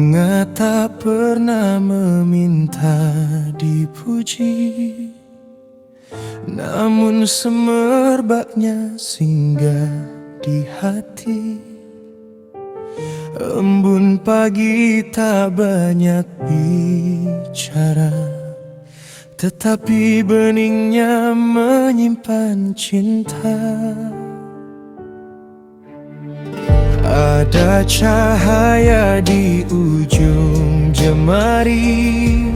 Bunga tak pernah meminta dipuji, namun semerbaknya singgah di hati. Embun pagi tak banyak bicara, tetapi beningnya menyimpan cinta. Ada cahaya di ujung jemari,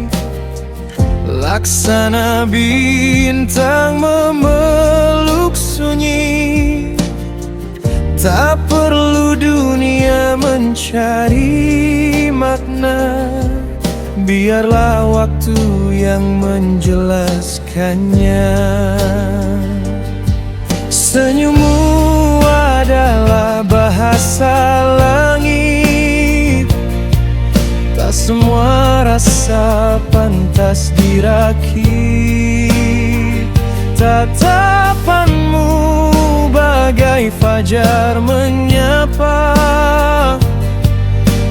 laksana bintang memeluk sunyi. Tak perlu dunia mencari makna, biarlah waktu yang menjelaskannya. Senyummu adalah bahasa langit, tak semua rasa pantas dirakit. Tatapanmu bagai fajar menyapa,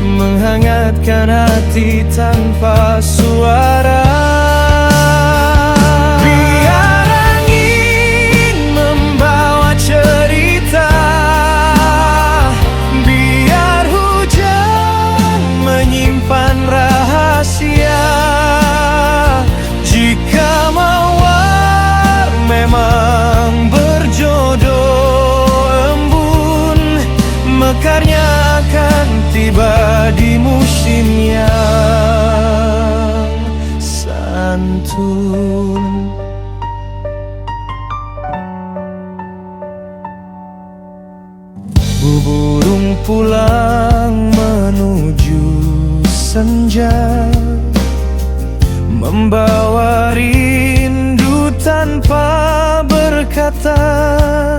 menghangatkan hati tanpa suara. Biar angin membawa cerita, biar hujan menyimpan rahasia. Jika mawar memang berjodoh, embun mekarnya akan tiba di musim yang santun. Burung pulang menuju senja, membawa rindu tanpa berkata.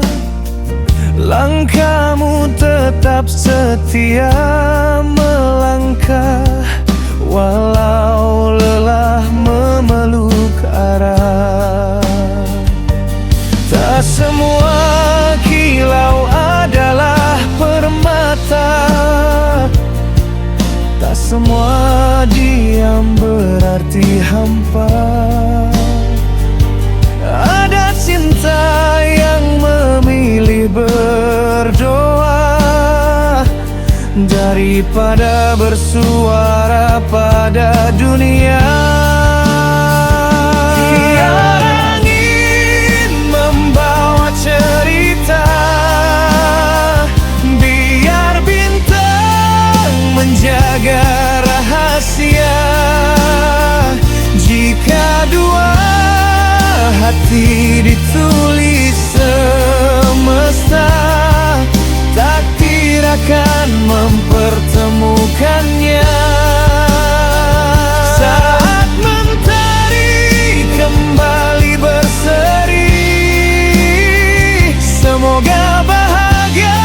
Langkahmu tetap setia melangkah, walau lelah memeluk arah. Tak semua kilau adalah permata, tak semua diam berarti hampa. Ada cinta yang memilih berdoa daripada bersuara pada dunia. Biar angin membawa cerita, biar bintang menjaga rahasia. Jika dua hati ditulis semesta, takdir akan mempertemukannya. Saat mentari kembali berseri, semoga bahagia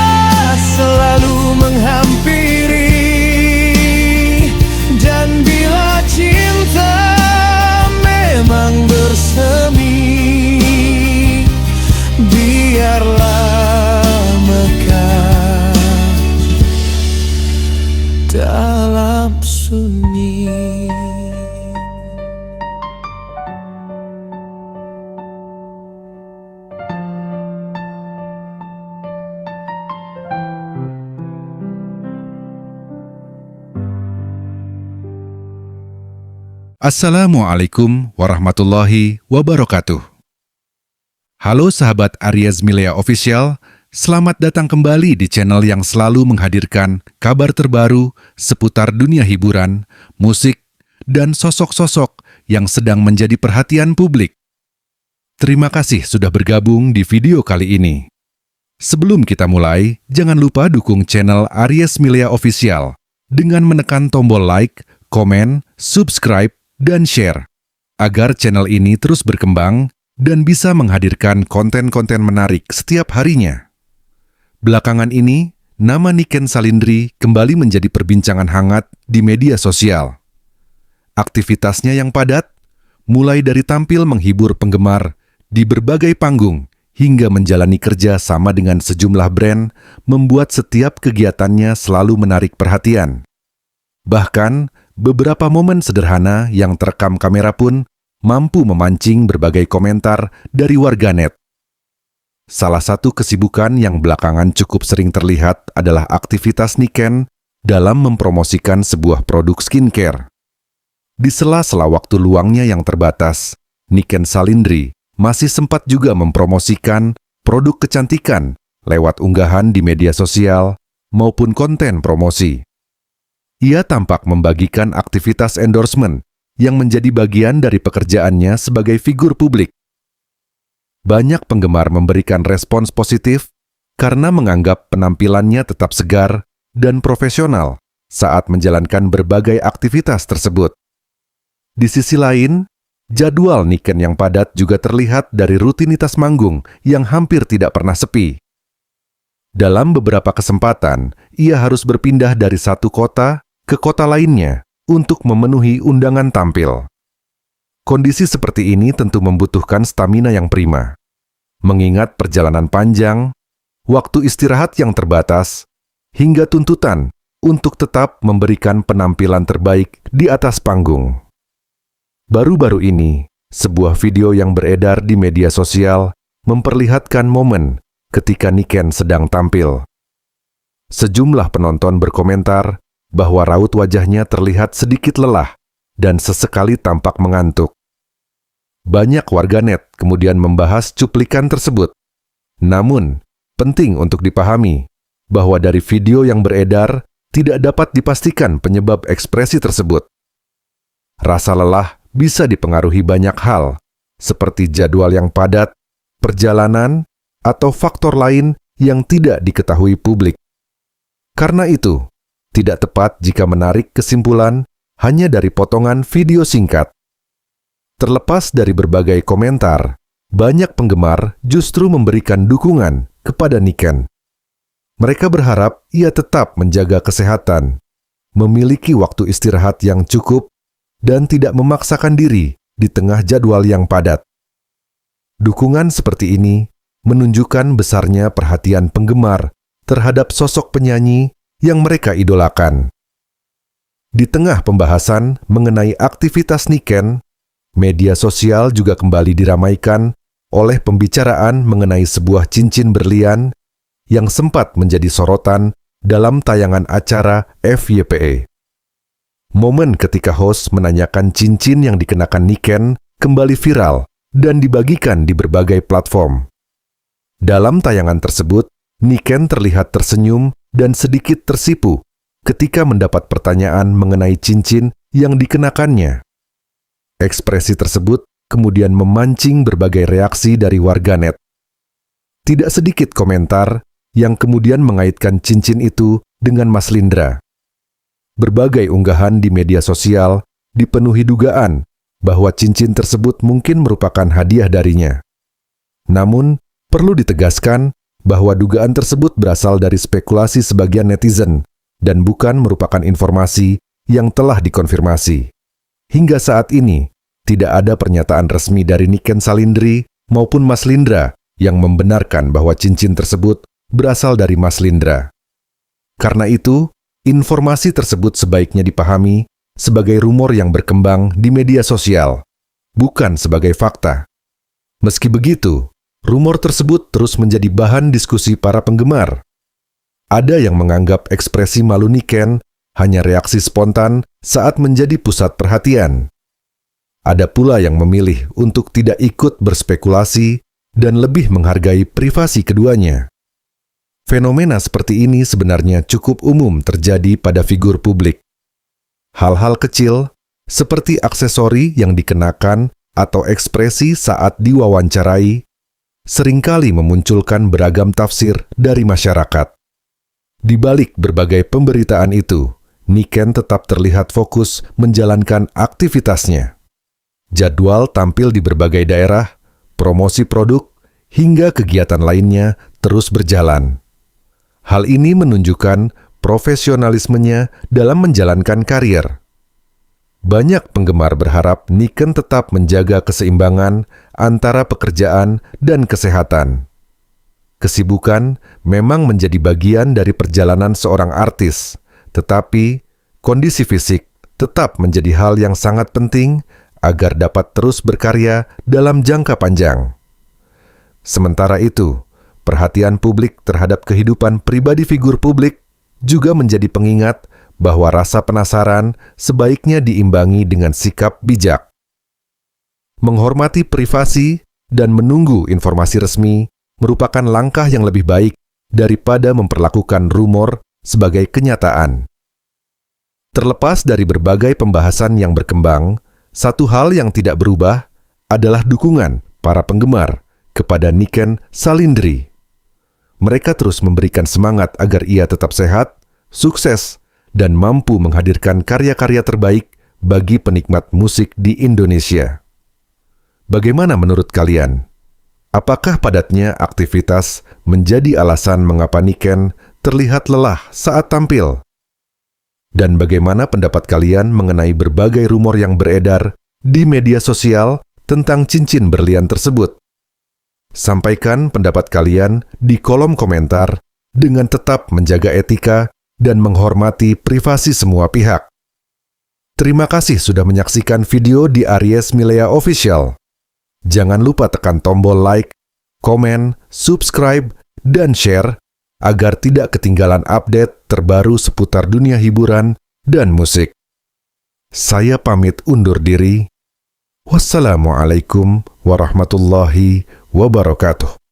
selalu menghampiri. Dan bila cinta memang bersemi, biarlah mekar dalam sunyi. Assalamualaikum warahmatullahi wabarakatuh. Halo sahabat Aries Milea Official, selamat datang kembali di channel yang selalu menghadirkan kabar terbaru seputar dunia hiburan, musik, dan sosok-sosok yang sedang menjadi perhatian publik. Terima kasih sudah bergabung di video kali ini. Sebelum kita mulai, jangan lupa dukung channel Aries Milea Official dengan menekan tombol like, komen, subscribe, dan share, agar channel ini terus berkembang dan bisa menghadirkan konten-konten menarik setiap harinya. Belakangan ini, nama Niken Salindri kembali menjadi perbincangan hangat di media sosial. Aktivitasnya yang padat, mulai dari tampil menghibur penggemar di berbagai panggung hingga menjalani kerja sama dengan sejumlah brand, membuat setiap kegiatannya selalu menarik perhatian. Bahkan, beberapa momen sederhana yang terekam kamera pun mampu memancing berbagai komentar dari warganet. Salah satu kesibukan yang belakangan cukup sering terlihat adalah aktivitas Niken dalam mempromosikan sebuah produk skincare. Di sela-sela waktu luangnya yang terbatas, Niken Salindri masih sempat juga mempromosikan produk kecantikan lewat unggahan di media sosial maupun konten promosi. Ia tampak membagikan aktivitas endorsement yang menjadi bagian dari pekerjaannya sebagai figur publik. Banyak penggemar memberikan respons positif karena menganggap penampilannya tetap segar dan profesional saat menjalankan berbagai aktivitas tersebut. Di sisi lain, jadwal Niken yang padat juga terlihat dari rutinitas manggung yang hampir tidak pernah sepi. Dalam beberapa kesempatan, ia harus berpindah dari satu kota ke kota lainnya untuk memenuhi undangan tampil. Kondisi seperti ini tentu membutuhkan stamina yang prima. Mengingat perjalanan panjang, waktu istirahat yang terbatas, hingga tuntutan untuk tetap memberikan penampilan terbaik di atas panggung. Baru-baru ini, sebuah video yang beredar di media sosial memperlihatkan momen ketika Niken sedang tampil. Sejumlah penonton berkomentar bahwa raut wajahnya terlihat sedikit lelah dan sesekali tampak mengantuk. Banyak warganet kemudian membahas cuplikan tersebut. Namun, penting untuk dipahami bahwa dari video yang beredar tidak dapat dipastikan penyebab ekspresi tersebut. Rasa lelah bisa dipengaruhi banyak hal, seperti jadwal yang padat, perjalanan, atau faktor lain yang tidak diketahui publik. Karena itu, tidak tepat jika menarik kesimpulan hanya dari potongan video singkat. Terlepas dari berbagai komentar, banyak penggemar justru memberikan dukungan kepada Niken. Mereka berharap ia tetap menjaga kesehatan, memiliki waktu istirahat yang cukup, dan tidak memaksakan diri di tengah jadwal yang padat. Dukungan seperti ini menunjukkan besarnya perhatian penggemar terhadap sosok penyanyi yang mereka idolakan. Di tengah pembahasan mengenai aktivitas Niken, media sosial juga kembali diramaikan oleh pembicaraan mengenai sebuah cincin berlian yang sempat menjadi sorotan dalam tayangan acara FYPE. Momen ketika host menanyakan cincin yang dikenakan Niken kembali viral dan dibagikan di berbagai platform. Dalam tayangan tersebut, Niken terlihat tersenyum dan sedikit tersipu ketika mendapat pertanyaan mengenai cincin yang dikenakannya. Ekspresi tersebut kemudian memancing berbagai reaksi dari warganet. Tidak sedikit komentar yang kemudian mengaitkan cincin itu dengan Mas Lindra. Berbagai unggahan di media sosial dipenuhi dugaan bahwa cincin tersebut mungkin merupakan hadiah darinya. Namun, perlu ditegaskan bahwa dugaan tersebut berasal dari spekulasi sebagian netizen dan bukan merupakan informasi yang telah dikonfirmasi. Hingga saat ini, tidak ada pernyataan resmi dari Niken Salindri maupun Mas Lindra yang membenarkan bahwa cincin tersebut berasal dari Mas Lindra. Karena itu, informasi tersebut sebaiknya dipahami sebagai rumor yang berkembang di media sosial, bukan sebagai fakta. Meski begitu, rumor tersebut terus menjadi bahan diskusi para penggemar. Ada yang menganggap ekspresi malu Niken hanya reaksi spontan saat menjadi pusat perhatian. Ada pula yang memilih untuk tidak ikut berspekulasi dan lebih menghargai privasi keduanya. Fenomena seperti ini sebenarnya cukup umum terjadi pada figur publik. Hal-hal kecil seperti aksesori yang dikenakan atau ekspresi saat diwawancarai seringkali memunculkan beragam tafsir dari masyarakat. Di balik berbagai pemberitaan itu, Niken tetap terlihat fokus menjalankan aktivitasnya. Jadwal tampil di berbagai daerah, promosi produk, hingga kegiatan lainnya terus berjalan. Hal ini menunjukkan profesionalismenya dalam menjalankan karier. Banyak penggemar berharap Niken tetap menjaga keseimbangan antara pekerjaan dan kesehatan. Kesibukan memang menjadi bagian dari perjalanan seorang artis, tetapi kondisi fisik tetap menjadi hal yang sangat penting agar dapat terus berkarya dalam jangka panjang. Sementara itu, perhatian publik terhadap kehidupan pribadi figur publik juga menjadi pengingat bahwa rasa penasaran sebaiknya diimbangi dengan sikap bijak. Menghormati privasi dan menunggu informasi resmi merupakan langkah yang lebih baik daripada memperlakukan rumor sebagai kenyataan. Terlepas dari berbagai pembahasan yang berkembang, satu hal yang tidak berubah adalah dukungan para penggemar kepada Niken Salindri. Mereka terus memberikan semangat agar ia tetap sehat, sukses, dan mampu menghadirkan karya-karya terbaik bagi penikmat musik di Indonesia. Bagaimana menurut kalian? Apakah padatnya aktivitas menjadi alasan mengapa Niken terlihat lelah saat tampil? Dan bagaimana pendapat kalian mengenai berbagai rumor yang beredar di media sosial tentang cincin berlian tersebut? Sampaikan pendapat kalian di kolom komentar dengan tetap menjaga etika dan menghormati privasi semua pihak. Terima kasih sudah menyaksikan video di Aries Milea Official. Jangan lupa tekan tombol like, komen, subscribe, dan share agar tidak ketinggalan update terbaru seputar dunia hiburan dan musik. Saya pamit undur diri. Wassalamualaikum warahmatullahi wabarakatuh.